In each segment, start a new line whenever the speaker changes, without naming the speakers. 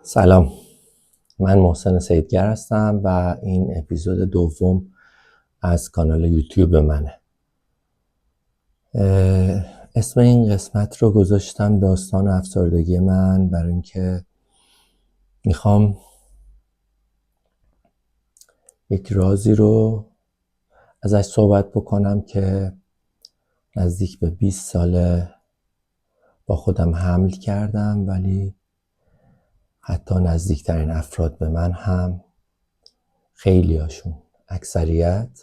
سلام، من محسن سیدگر هستم و این اپیزود دوم از کانال یوتیوب منه. اسم این قسمت رو گذاشتم داستان افسردگی من، برای اینکه میخوام یک رازی رو ازش صحبت بکنم که نزدیک به 20 ساله با خودم حمل کردم، ولی حتی نزدیکترین افراد به من هم خیلی هاشون، اکثریت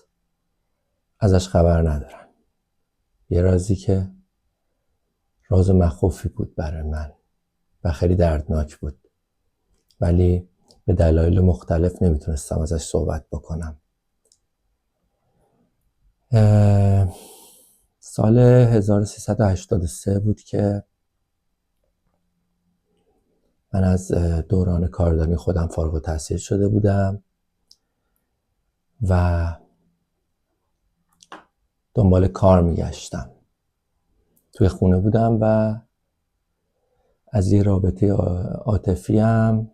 ازش خبر ندارن. یه رازی که راز مخوفی بود برای من و خیلی دردناک بود، ولی به دلایل مختلف نمیتونستم ازش صحبت بکنم. سال 1383 بود که من از دوران کاردانی خودم فارغ التحصیل شده بودم و دنبال کار میگشتم. توی خونه بودم و از یه رابطه عاطفی هم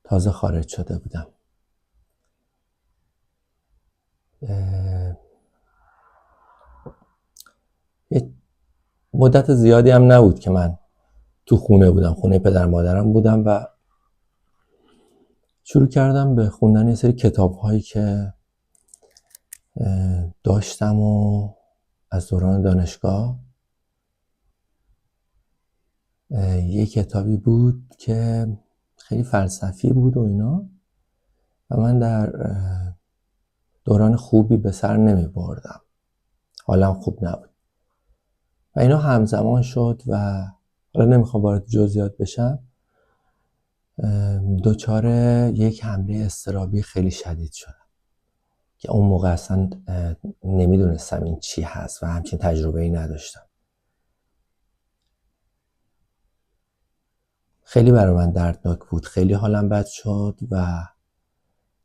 تازه خارج شده بودم. یه مدت زیادی هم نبود که من تو خونه بودم، خونه پدر مادرم بودم و شروع کردم به خوندن یه سری کتاب هایی که داشتم و از دوران دانشگاه. یه کتابی بود که خیلی فلسفی بود و اینا و من در دوران خوبی به سر نمی بردم، حالم خوب نبود و اینا همزمان شد و حالا نمیخوام وارد جزئیات بشم، دچار یک حمله اضطرابی خیلی شدید شدم که اون موقع اصلا نمیدونستم این چی هست و همچین تجربه ای نداشتم. خیلی برای من دردناک بود، خیلی حالم بد شد و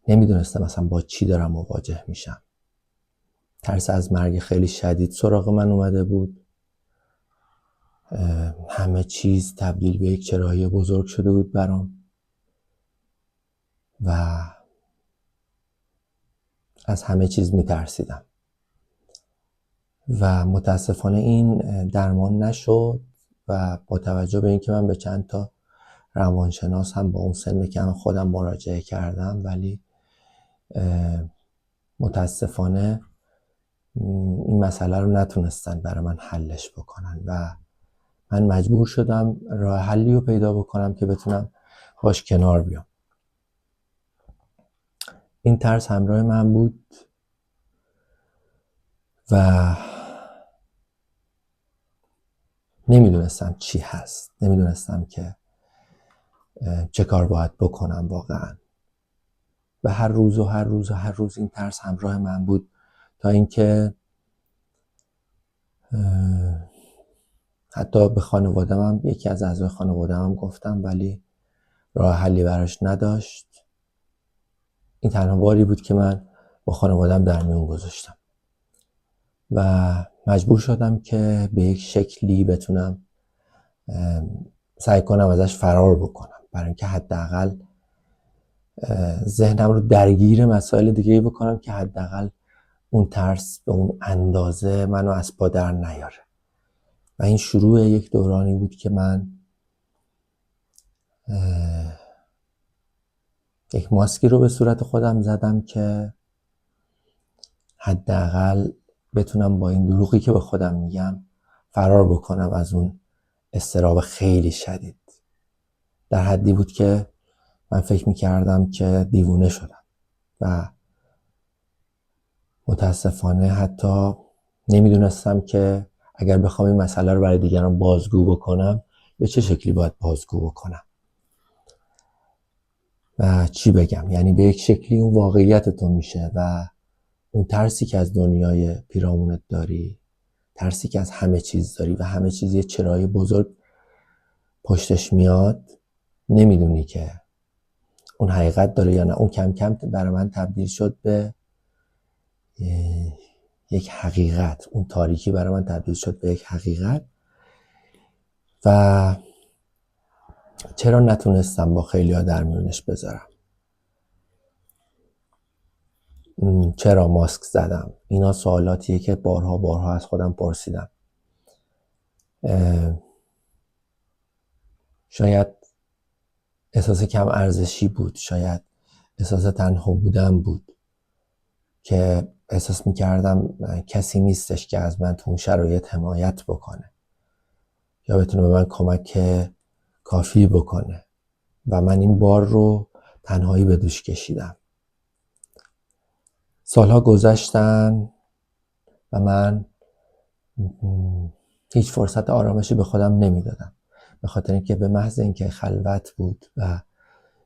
نمیدونستم اصلا با چی دارم مواجه میشم. ترس از مرگ خیلی شدید سراغ من اومده بود. همه چیز تبدیل به یک چراغی بزرگ شده بود برام و از همه چیز میترسیدم و متاسفانه این درمان نشد و با توجه به اینکه من به چند تا روانشناس هم با اون سن کم خودم مراجعه کردم، ولی متاسفانه این مسئله رو نتونستن برای من حلش بکنن و من مجبور شدم راه حلی رو پیدا بکنم که بتونم باش کنار بیام. این ترس همراه من بود و نمیدونستم چی هست، نمیدونستم که چه کار باید بکنم واقعا و هر روز این ترس همراه من بود تا اینکه حتی به خانواده‌ام هم، یکی از اعضای خانواده‌ام هم گفتم، ولی راه حلی براش نداشت. این تنها باری بود که من با خانواده‌ام در میون گذاشتم و مجبور شدم که به یک شکلی بتونم سعی کنم ازش فرار بکنم، برای اینکه حداقل ذهنم رو درگیر مسائل دیگه‌ای بکنم که حداقل اون ترس به اون اندازه منو از پا در نیاره. و این شروع یک دورانی بود که من یک ماسکی رو به صورت خودم زدم که حداقل بتونم با این دروغی که به خودم میگم فرار بکنم از اون اضطراب خیلی شدید. در حدی بود که من فکر میکردم که دیوونه شدم و متاسفانه حتی نمیدونستم که اگر بخوام این مسئله رو برای دیگران بازگو بکنم به چه شکلی باید بازگو بکنم و چی بگم. یعنی به یک شکلی اون واقعیت تو میشه و اون ترسی که از دنیای پیرامونت داری، ترسی که از همه چیز داری و همه چیز یه چرای بزرگ پشتش میاد، نمیدونی که اون حقیقت داره یا نه. اون کم کم برای من تبدیل شد به یک حقیقت. اون تاریکی برای من تبدیل شد به یک حقیقت و چرا نتونستم با خیلی‌ها در میونش بذارم؟ چرا ماسک زدم؟ اینا سوالاتیه که بارها از خودم پرسیدم. شاید احساس کم ارزشی بود، شاید احساس تنها بودن بود که احساس میکردم کسی نیستش که از من تو اون شرایط حمایت بکنه یا بتونه به من کمک کافی بکنه و من این بار رو تنهایی به دوش کشیدم. سالها گذشتن و من هیچ فرصت آرامشی به خودم نمیدادم، به خاطر اینکه به محض اینکه خلوت بود و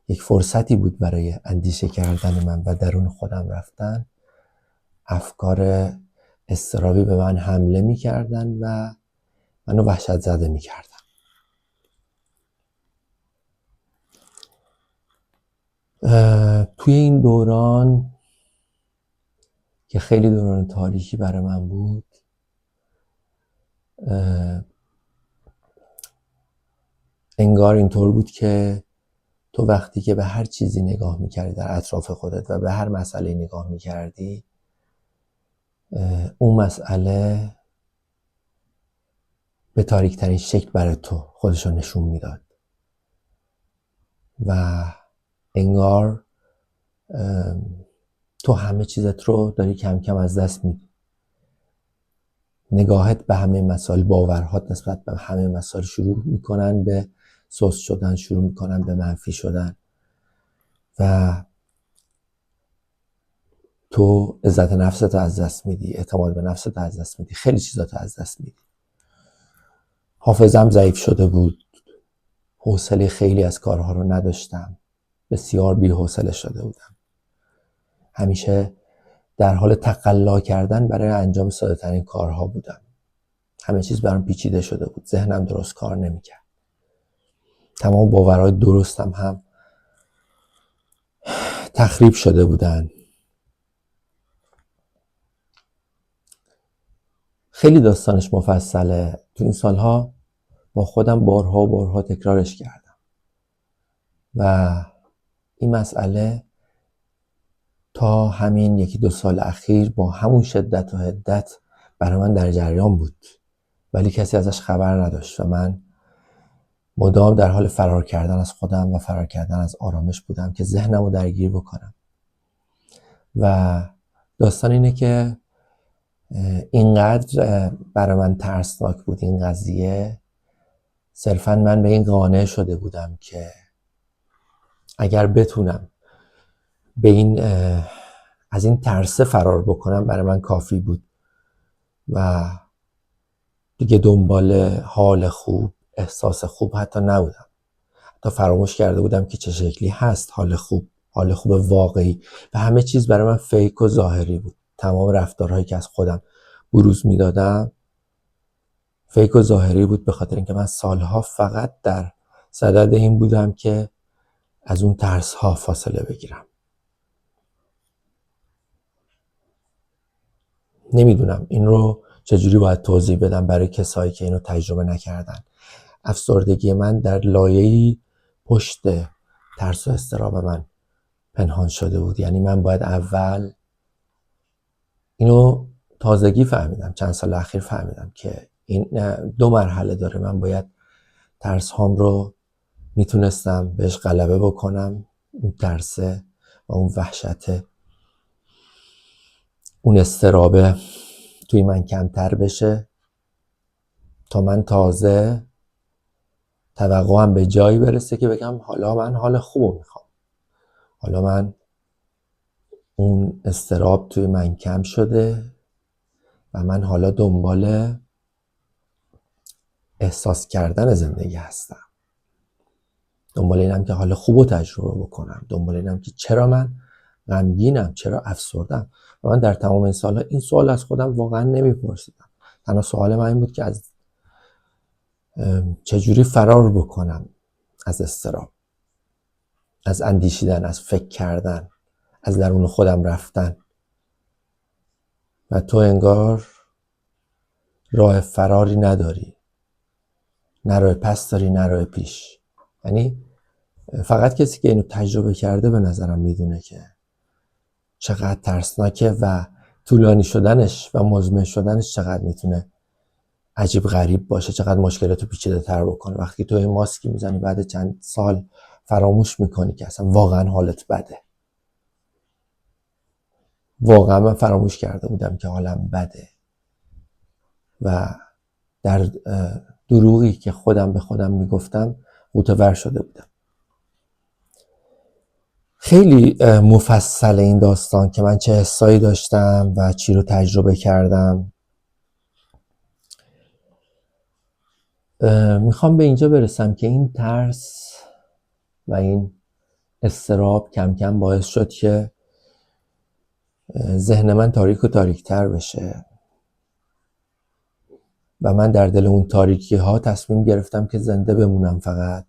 یک فرصتی بود برای اندیشه کردن من و درون خودم رفتن، افکار اضطرابی به من حمله میکردن و منو وحشت زده میکردن. توی این دوران که خیلی دوران تاریکی برای من بود، انگار اینطور بود که تو وقتی که به هر چیزی نگاه میکردی در اطراف خودت و به هر مسئله نگاه میکردی، اون مسئله به تاریکترین شکل برای تو خودشو نشون میداد و انگار تو همه چیزت رو داری کم کم از دست میدی. نگاهت به همه مسائل، باورهات نسبت به همه مسائل شروع میکنن به سست شدن، شروع میکنن به منفی شدن و تو عزت نفست رو از دست میدی، اعتماد به نفست رو از دست میدی، خیلی چیزات رو از دست میدی. حافظم ضعیف شده بود، حوصله خیلی از کارها رو نداشتم، بسیار بی‌حوصله شده بودم، همیشه در حال تقلا کردن برای انجام ساده ترین کارها بودم. همه چیز برام پیچیده شده بود، ذهنم درست کار نمیکرد، تمام باورهای درستم هم تخریب شده بودن. خیلی داستانش مفصله، تو این سالها با خودم بارها تکرارش کردم و این مسئله تا همین 1-2 سال اخیر با همون شدت و حدت برای من در جریان بود، ولی کسی ازش خبر نداشت و من مدام در حال فرار کردن از خودم و فرار کردن از آرامش بودم که ذهنم رو درگیر بکنم. و داستان اینه که اینقدر برای من ترسناک بود این قضیه، صرفا من به این قانع شده بودم که اگر بتونم به این از این ترسه فرار بکنم برای من کافی بود و دیگه دنبال حال خوب، احساس خوب حتی نبودم. حتی فراموش کرده بودم که چه شکلی هست حال خوب، حال خوب واقعی، و همه چیز برای من فیک و ظاهری بود. تمام رفتارهایی که از خودم بروز میدادم فیک و ظاهری بود، به خاطر اینکه من سالها فقط در صدد این بودم که از اون ترس ها فاصله بگیرم. نمیدونم این رو چجوری باید توضیح بدم برای کسایی که اینو تجربه نکردن. افسردگی من در لایه‌ای پشت ترس و اضطراب من پنهان شده بود. یعنی من باید اول اینو تازگی فهمیدم، چند سال اخیر فهمیدم که این 2 مرحله داره. من باید ترس هام رو میتونستم بهش غلبه بکنم، اون ترسه و اون وحشته، اون اضطرابه توی من کمتر بشه تا من تازه توقعم به جایی برسه که بگم حالا من حال خوبو میخوام، حالا من اون اضطراب توی من کم شده و من حالا دنبال احساس کردن زندگی هستم، دنبال اینم که حال خوبو تجربه بکنم، دنبال اینم که چرا من غمگینم، چرا افسردم. و من در تمام این سالها این سوال از خودم واقعا نمیپرسیدم. تنها سوال من این بود که از چجوری فرار بکنم از اضطراب، از اندیشیدن، از فکر کردن، از درون خودم رفتن. و تو انگار راه فراری نداری، نه راه پس داری نه راه پیش. یعنی فقط کسی که اینو تجربه کرده به نظرم میدونه که چقدر ترسناکه و طولانی شدنش و مزمن شدنش چقدر میتونه عجیب غریب باشه، چقدر مشکلاتو پیچیده تر بکنه. وقتی تو این ماسکی میزنی بعد چند سال فراموش میکنی که اصلا واقعا حالت بده. واقعا من فراموش کرده بودم که حالم بده و در دروغی که خودم به خودم میگفتم غوطه ور شده بودم. خیلی مفصل این داستان که من چه حسایی داشتم و چی رو تجربه کردم. میخوام به اینجا برسم که این ترس و این اضطراب کم کم باعث شد که ذهن من تاریک و تاریکتر بشه و من در دل اون تاریکی ها تصمیم گرفتم که زنده بمونم، فقط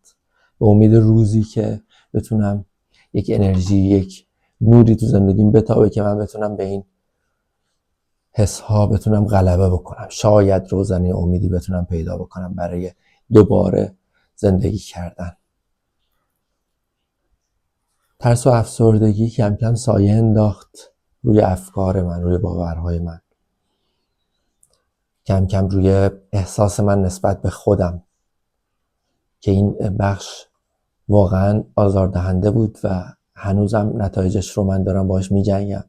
به امید روزی که بتونم یک انرژی، یک نوری تو زندگیم بتابه که من بتونم به این حس ها بتونم غلبه بکنم. شاید روزنه امیدی بتونم پیدا بکنم برای دوباره زندگی کردن. ترس و افسردگی کم کم سایه انداخت روی افکار من، روی باورهای من، کم کم روی احساس من نسبت به خودم که این بخش واقعا آزاردهنده بود و هنوزم نتایجش رو من دارم باهاش میجنگم.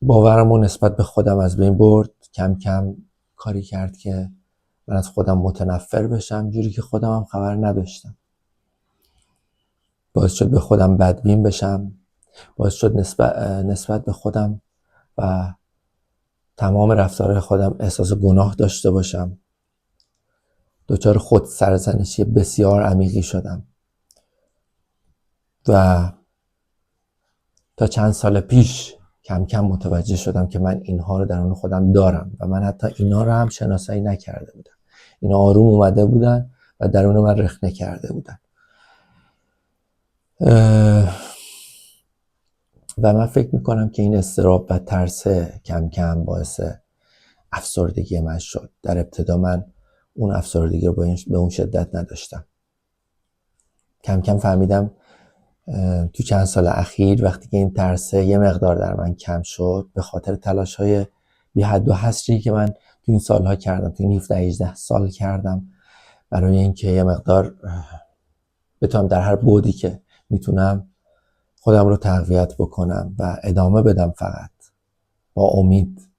باورم رو نسبت به خودم از بین برد، کم کم کاری کرد که من از خودم متنفر بشم، جوری که خودم هم خبر نداشتم. باعث شد به خودم بدبین بشم، باعث شد نسبت به خودم و تمام رفتارهای خودم احساس گناه داشته باشم. دچار خود سرزنشی بسیار عمیقی شدم و تا چند سال پیش کم کم متوجه شدم که من اینها رو درون خودم دارم و من حتی اینا رو هم شناسایی نکرده بودم. اینا آروم اومده بودن و درون من رخنه کرده بودن و من فکر میکنم که این اضطراب و ترس کم کم باعث افسردگی من شد. در ابتدا من اون افسردگی رو به اون شدت نداشتم. کم کم فهمیدم تو چند سال اخیر وقتی که این ترس یه مقدار در من کم شد، به خاطر تلاش‌های بی حد و حصری که من تو این سالها کردم، تو این 17-18 سال کردم برای اینکه یه مقدار بتونم در هر بعدی که میتونم خودم رو تقویت بکنم و ادامه بدم، فقط با امید.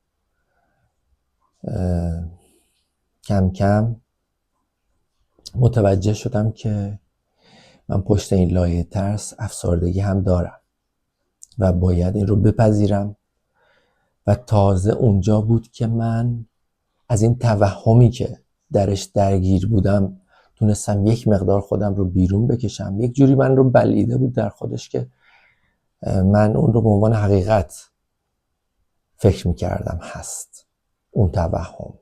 کم کم متوجه شدم که من پشت این لایه ترس افسردگی هم دارم و باید این رو بپذیرم و تازه اونجا بود که من از این توهمی که درش درگیر بودم تونستم یک مقدار خودم رو بیرون بکشم. یک جوری من رو بلعیده بود در خودش که من اون رو به عنوان حقیقت فکر میکردم هست. اون توهم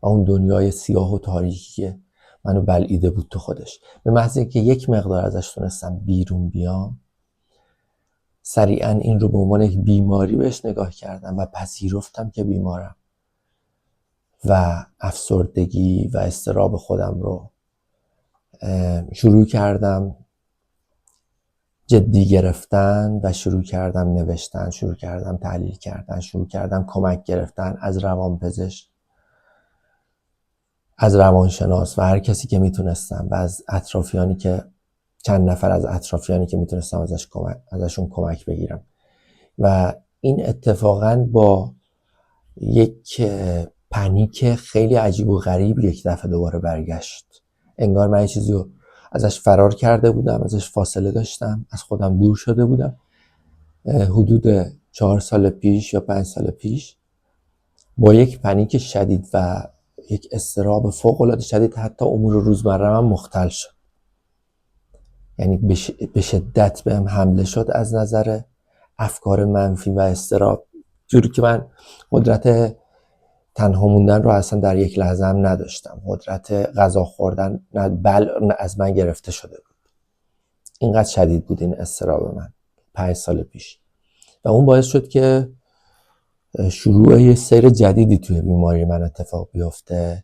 و اون دنیای سیاه و تاریکی که منو بلعیده بود تو خودش، به محض اینکه یک مقدار ازش تونستم بیرون بیام، سریعا این رو به عنوان یک بیماری بهش نگاه کردم و پذیرفتم که بیمارم و افسردگی و اضطراب خودم رو شروع کردم جدی گرفتن و شروع کردم نوشتن، شروع کردم تحلیل کردن، شروع کردم کمک گرفتن از روانپزشک، از روانشناس و هر کسی که میتونستم و از اطرافیانی که چند نفر از اطرافیانی که میتونستم ازشون کمک بگیرم. و این اتفاقا با یک پنیک خیلی عجیب و غریب یک دفعه دوباره برگشت. انگار من یه چیزی رو ازش فرار کرده بودم، ازش فاصله داشتم، از خودم دور شده بودم. حدود 4 سال پیش یا 5 سال پیش با یک پنیک شدید و یک اضطراب فوق‌العاده شدید حتی امور روزمره من مختل شد. یعنی به شدت بهم حمله شد از نظر افکار منفی و اضطراب، جوری که من قدرت تنها موندن رو اصلا در یک لحظه هم نداشتم. قدرت غذا خوردن از من گرفته شده بود. اینقدر شدید بود این اضطراب من 5 سال پیش و اون باعث شد که شروع یه سیر جدیدی توی بیماری من اتفاق بیفته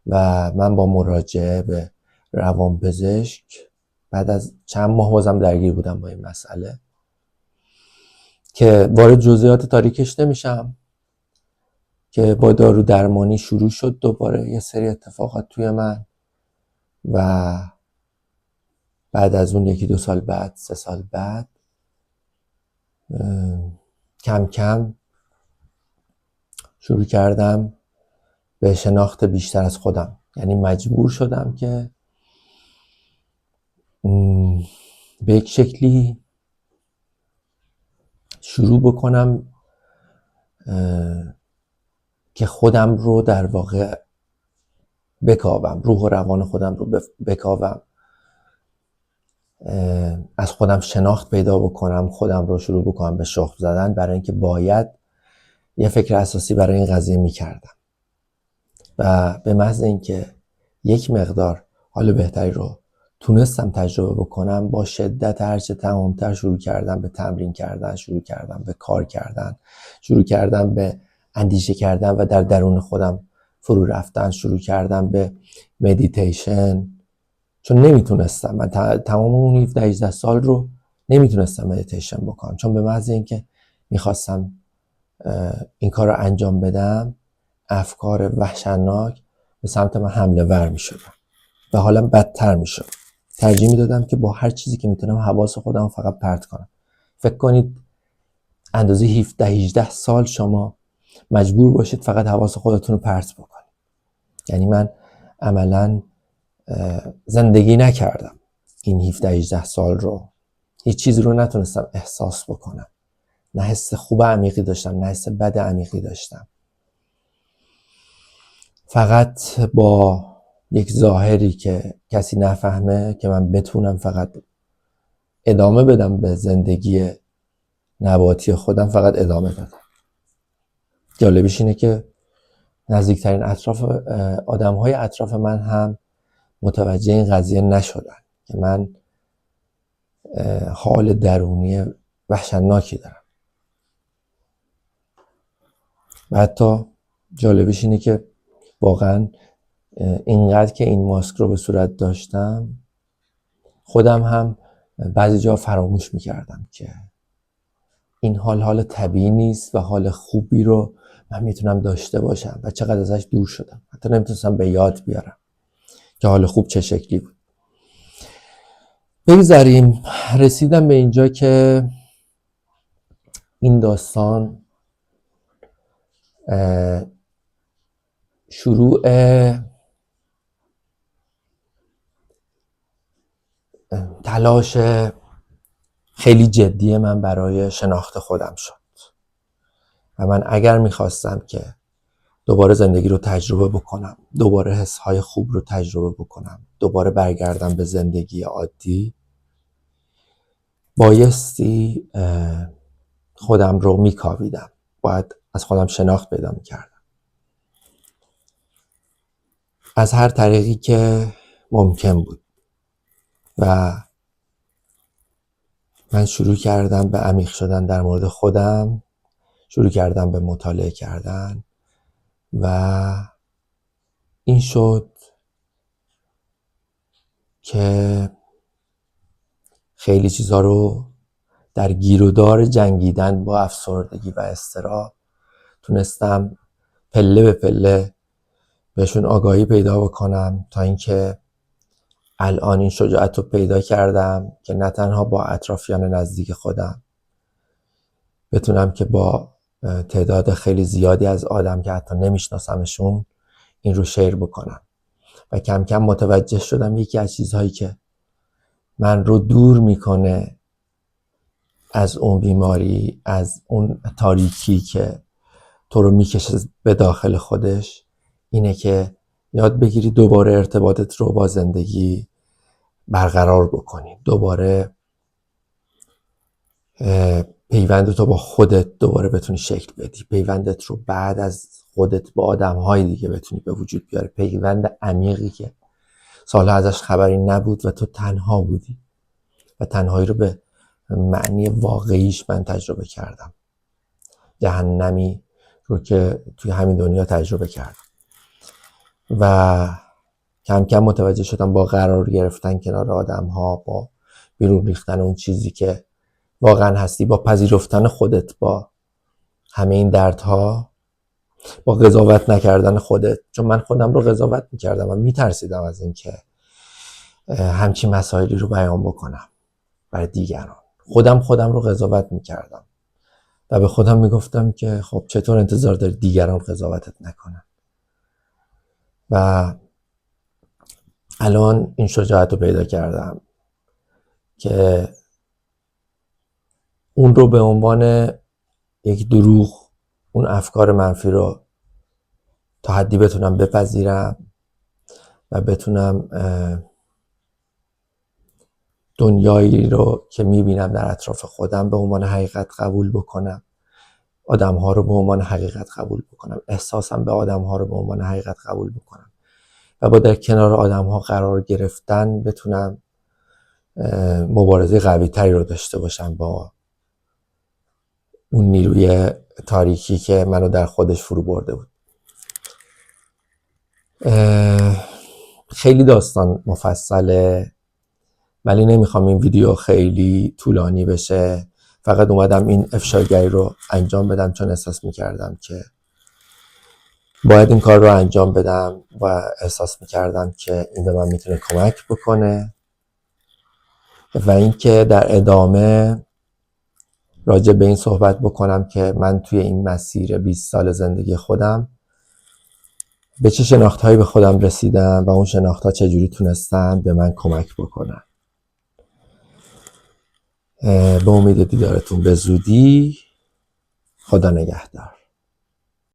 و من با مراجعه به روانپزشک بعد از چند ماه بازم درگیر بودم با این مسئله که وارد جزئیات تاریکش نمیشم، که با دارو درمانی شروع شد دوباره یه سری اتفاقات توی من و بعد از اون 1-2 سال بعد 3 سال بعد کم کم شروع کردم به شناخت بیشتر از خودم. یعنی مجبور شدم که به یک شکلی شروع بکنم که خودم رو در واقع بکاوم، روح و روان خودم رو بکاوم، از خودم شناخت پیدا بکنم، خودم رو شروع بکنم به شخم زدن، برای اینکه باید یه فکر اساسی برای این قضیه میکردم و به محض اینکه یک مقدار حال بهتری رو تونستم تجربه بکنم، با شدت هرچه تمامتر شروع کردم به تمرین کردن، شروع کردم به کار کردن، شروع کردم به اندیشه کردن و در درون خودم فرو رفتن، شروع کردم به مدیتیشن، چون نمیتونستم، من تمام اون 17-18 سال رو نمیتونستم مدیتیشن بکنم، چون به محض اینکه میخواستم این کار رو انجام بدم افکار وحشتناک به سمت من حمله ور میشد و حالم بدتر میشد. ترجیح میدادم که با هر چیزی که میتونم حواس خودم فقط پرت کنم. فکر کنید اندازه 17-18 سال شما مجبور باشید فقط حواس خودتون رو پرت بکنید. یعنی من عملاً زندگی نکردم این 17-18 سال رو، هیچ چیزی رو نتونستم احساس بکنم، نه حس خوب عمیقی داشتم نه حس بد عمیقی داشتم. فقط با یک ظاهری که کسی نفهمه که من بتونم فقط ادامه بدم به زندگی نباتی خودم، فقط ادامه دادم. جالبیش اینه که نزدیکترین آدم‌های اطراف من هم متوجه این قضیه نشدن که من حال درونی وحشتناکی دارم. و حتی جالبیش اینه که واقعا اینقدر که این ماسک رو به صورت داشتم خودم هم بعضی جا فراموش میکردم که این حال طبیعی نیست و حال خوبی رو من میتونم داشته باشم و چقدر ازش دور شدم. حتی نمیتونستم به یاد بیارم که حال خوب چه شکلی بود. بگذاریم رسیدم به اینجا که این داستان شروع تلاش خیلی جدی من برای شناخت خودم شد و من اگر میخواستم که دوباره زندگی رو تجربه بکنم، دوباره حسهای خوب رو تجربه بکنم، دوباره برگردم به زندگی عادی، بایستی خودم رو میکاویدم، باید از خودم شناخت پیدا میکردم از هر طریقی که ممکن بود. و من شروع کردم به عمیق شدن در مورد خودم، شروع کردم به مطالعه کردن و این شد که خیلی چیزا رو در گیر و دار جنگیدن با افسردگی و اضطراب تونستم پله به پله بهشون آگاهی پیدا بکنم، تا اینکه الان این شجاعت رو پیدا کردم که نه تنها با اطرافیان نزدیک خودم بتونم که با تعداد خیلی زیادی از آدم که حتی نمیشناسمشون این رو شیر بکنم. و کم کم متوجه شدم یکی از چیزهایی که من رو دور میکنه از اون بیماری، از اون تاریکی که تو رو میکشه به داخل خودش، اینه که یاد بگیری دوباره ارتباطت رو با زندگی برقرار بکنی، دوباره پیوندت رو با خودت دوباره بتونی شکل بدی، پیوندت رو بعد از خودت با آدم‌های دیگه بتونی به وجود بیاری، پیوند عمیقی که سالها ازش خبری نبود و تو تنها بودی و تنهایی رو به معنی واقعیش من تجربه کردم، جهنمی رو که توی همین دنیا تجربه کردم. و کم کم متوجه شدم با قرار گرفتن کنار آدم ها، با بیرون ریختن اون چیزی که واقعا هستی، با پذیرفتن خودت با همه این دردها، با قضاوت نکردن خودت، چون من خودم رو قضاوت میکردم و میترسیدم از این که همچین مسائلی رو بیان بکنم برای دیگران. خودم رو قضاوت میکردم و به خودم میگفتم که خب چطور انتظار داری دیگران قضاوتت نکنن. و الان این شجاعت رو پیدا کردم که اون رو به عنوان یک دروغ، اون افکار منفی رو تا حدی بتونم بپذیرم و بتونم دنیایی رو که میبینم در اطراف خودم به عنوان حقیقت قبول بکنم، آدم‌ها رو به عنوان حقیقت قبول بکنم، احساسم به آدم‌ها رو به عنوان حقیقت قبول بکنم و با در کنار آدم‌ها قرار گرفتن بتونم مبارزه قوی تری رو داشته باشم با اون نیروی تاریکی که منو در خودش فرو برده بود. خیلی داستان مفصله ولی نمیخوام این ویدیو خیلی طولانی بشه. فقط اومدم این افشاگری رو انجام بدم چون احساس میکردم که باید این کار رو انجام بدم و احساس میکردم که این به من میتونه کمک بکنه و اینکه در ادامه راجع به این صحبت بکنم که من توی این مسیر 20 سال زندگی خودم به چه شناختهایی به خودم رسیدم و اون شناختها چجوری تونستن به من کمک بکنن. به امید دیدارتون به زودی. خدا نگهدار.